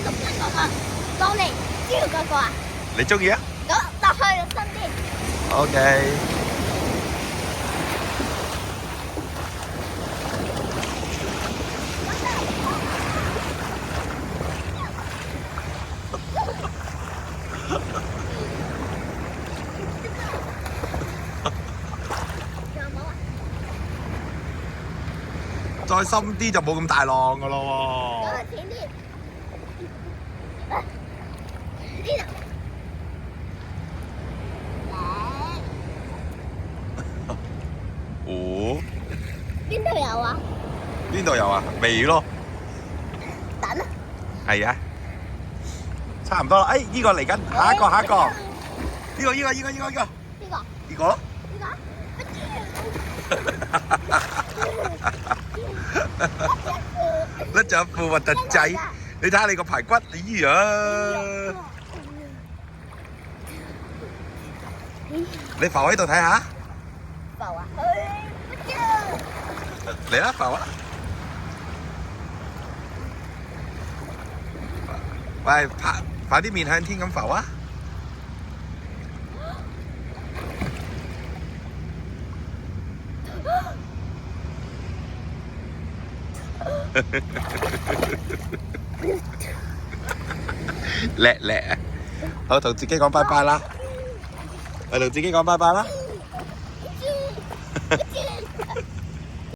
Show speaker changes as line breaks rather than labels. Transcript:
綠色嗰個落嚟燒嗰個啊！
你中意啊
落去身邊。
？OK。
仲有冇啊？
再深啲就冇咁大浪噶咯
嗰個
喎。
淺啲。呢度。
哦，
邊度有啊？
邊度有啊？未咯。
等啊！
係啊，差唔多啦。誒，呢個嚟緊，下一個，下一個。呢個。
呢個。
呢個。
呢個。
甩咗副核突仔，你睇下你個排骨，咦呀！你浮喺度睇下，
浮啊！
嚟啦浮啊！喂，快啲面向天咁浮啊！叻啊！好，同自己講拜拜啦！我同自己講拜拜啦！